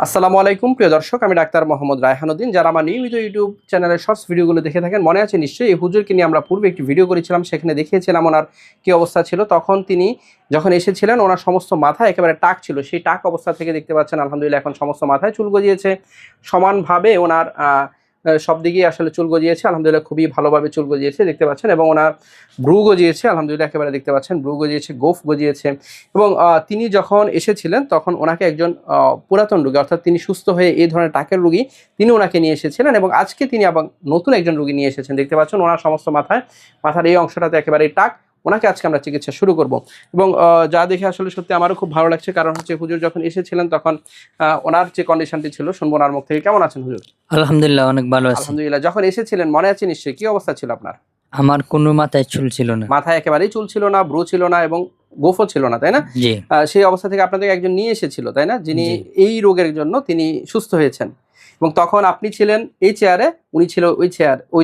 আসসালামু আলাইকুম প্রিয় দর্শক, আমি ডাক্তার মোহাম্মদ রায়হানুদ্দিন। যারা আমার নিয়মিত ইউটিউব চ্যানেলের শর্টস ভিডিওগুলো দেখে থাকেন মনে আছে নিশ্চয়ই, এই হুজুরকে নিয়ে আমরা পূর্বে একটি ভিডিও করেছিলাম, সেখানে দেখিয়েছিলাম ওনার কী অবস্থা ছিল। তখন তিনি যখন এসেছিলেন ওনার সমস্ত মাথায় একেবারে টাক ছিল, সেই টাক অবস্থা থেকে দেখতে পাচ্ছেন আলহামদুলিল্লাহ এখন সমস্ত মাথায় চুল গজিয়েছে, সমানভাবে ওনার সব দিকেই আসলে চুল গজিয়েছে আলহামদুলিল্লাহ, খুবই ভালোভাবে চুল গজিয়েছে দেখতে পাচ্ছেন। এবং ওনার ব্রু গজিয়েছে আলহামদুলিল্লাহ, একেবারে দেখতে পাচ্ছেন ব্রু গজিয়েছে, গোফ গজিয়েছে। এবং তিনি যখন এসেছিলেন তখন ওনাকে একজন পুরাতন রোগী, অর্থাৎ তিনি সুস্থ হয়ে এই ধরনের টাকের রোগী, তিনি ওনাকে নিয়ে এসেছিলেন। এবং আজকে তিনি আবার নতুন একজন রোগী নিয়ে এসেছেন দেখতে পাচ্ছেন। ওনার সমস্ত মাথার এই অংশটাতে একেবারে টাক, ওনাকে আজকে আমরা চিকিৎসা শুরু করব। এবং যা দেখে আসলে সত্যি আমারও খুব ভালো লাগছে, কারণ হচ্ছে হুজুর যখন এসেছিলেন তখন ওনার যে কন্ডিশনটি ছিল শুনবো ওনার মুখ থেকে। কেমন আছেন হুজুর? আলহামদুলিল্লাহ, অনেক ভালো আছি। আলহামদুলিল্লাহ। যখন এসেছিলেন মনে আছে নিশ্চয়ই, কি অবস্থা ছিল আপনার? আমার কোনো মাথায় চুল ছিল না, মাথায় একেবারেই চুল ছিল না, ব্রু ছিল না এবং গোফও ছিল না, তাই না? জি। সেই অবস্থা থেকে আপনাদের একজন নিয়ে এসেছিল, তাই না, যিনি এই রোগের জন্য তিনি সুস্থ হয়েছেন। এবং তখন আপনি ছিলেন এই চেয়ারে, উনি ছিল ওই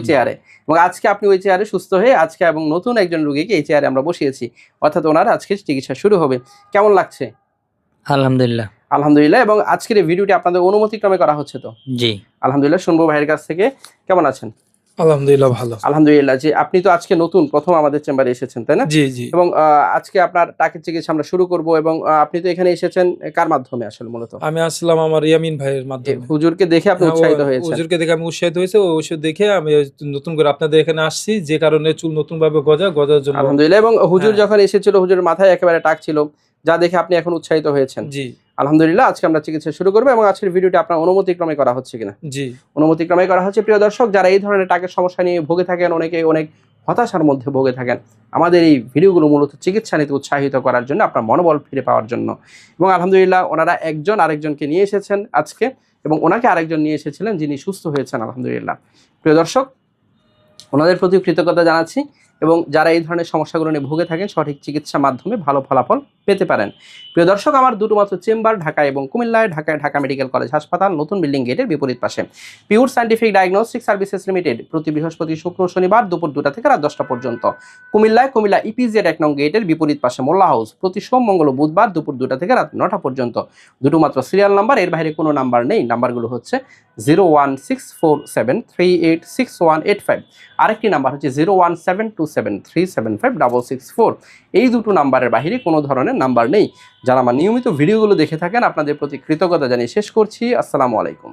চেয়ারে। এবং আজকে আপনি ওই চেয়ারে সুস্থ হয়ে আজকে এবং নতুন একজন রোগীকে এই চেয়ারে আমরা বসিয়েছি, অর্থাৎ ওনার আজকে চিকিৎসা শুরু হবে। কেমন লাগছে? আলহামদুলিল্লাহ। আলহামদুলিল্লাহ। এবং আজকের এই ভিডিওটি আপনাদের অনুমতিক্রমে করা হচ্ছে তো? জি আলহামদুলিল্লাহ। শুনবো ভাইয়ের কাছ থেকে, কেমন আছেন? আলহামদুলিল্লাহ, ভালো। আলহামদুলিল্লাহ। যে আপনি তো আজকে প্রথম আমাদের চেম্বারে এসেছেন, তাই না? জি জি। এবং আজকে আপনার টাকের চিকিৎসা আমরা শুরু করব। এবং আপনি তো এখানে এসেছেন কার মাধ্যমে আসলে মূলত? আমি আসলাম আমার ইয়ামিন ভাইয়ের মাধ্যমে। হুজুরকে দেখে আপনি উৎসাহিত হয়েছেন? হুজুরকে দেখে আমি উৎসাহিত হয়েছে, ওই ওষুধ দেখে আমি নতুন করে আপনাদের এখানে আসছি, যে কারণে চুল নতুন ভাবে গজার জন্য। আলহামদুলিল্লাহ। এবং হুজুর যখন এসেছিল হুজুরের মাথায় একেবারে টাক ছিল, যা দেখে আপনি এখন উৎসাহিত হয়েছেন। জি আলহামদুলিল্লাহ। আজকে আমরা চিকিৎসা শুরু করবো এবং আজকের ভিডিওটি আপনার অনুমতিক্রমে করা হচ্ছে কিনা? জি, অনুমতিক্রমে করা হচ্ছে। প্রিয় দর্শক, যারা এই ধরনের টাকের সমস্যা নিয়ে ভুগে থাকেন, অনেকে অনেক হতাশার মধ্যে ভুগে থাকেন, আমাদের এই ভিডিওগুলো মূলত চিকিৎসা নিতে উৎসাহিত করার জন্য, আপনার মনোবল ফিরে পাওয়ার জন্য। এবং আলহামদুলিল্লাহ ওনারা একজন আরেকজনকে নিয়ে এসেছেন আজকে, এবং ওনাকে আরেকজন নিয়ে এসেছিলেন যিনি সুস্থ হয়েছেন আলহামদুলিল্লাহ। প্রিয় দর্শক, ওনাদের প্রতি কৃতজ্ঞতা জানাচ্ছি। এবং যারা এই ধরনের সমস্যাগুলো নিয়ে ভুগে থাকেন সঠিক চিকিৎসার মাধ্যমে ভালো ফলাফল পেতে পারেন। প্রিয় দর্শক, আমার দুটো মাত্র চেম্বার ঢাকায় এবং কুমিল্লায়। ঢাকায় ঢাকা মেডিকেল কলেজ হাসপাতাল, নতুন বিল্ডিং গেটের বিপরীত পাশে। Pure scientific diagnostic services limited, প্রতি বৃহস্পতি শুক্র শনিবার দুপুর 2টা থেকে রাত 10টা পর্যন্ত। কুমিল্লায় কুমিল্লা ইপিজেড 1 নং গেটের বিপরীত পাশে মোল্লা হাউস, প্রতি সোম মঙ্গল বুধবার দুপুর 2টা থেকে রাত 9টা পর্যন্ত। দুটো মাত্র সিরিয়াল নাম্বার, এর বাইরে কোনো নাম্বার নেই। নাম্বারগুলো হচ্ছে 01647386185, আরেকটি নাম্বার হচ্ছে 01727375664। এই দুটো নাম্বারের বাইরে কোনো ধরনের নাম্বার নেই। যারা আমার নিয়মিত ভিডিওগুলো দেখে থাকেন আপনাদের প্রতি কৃতজ্ঞতা জানিয়ে শেষ করছি। আসসালামু আলাইকুম।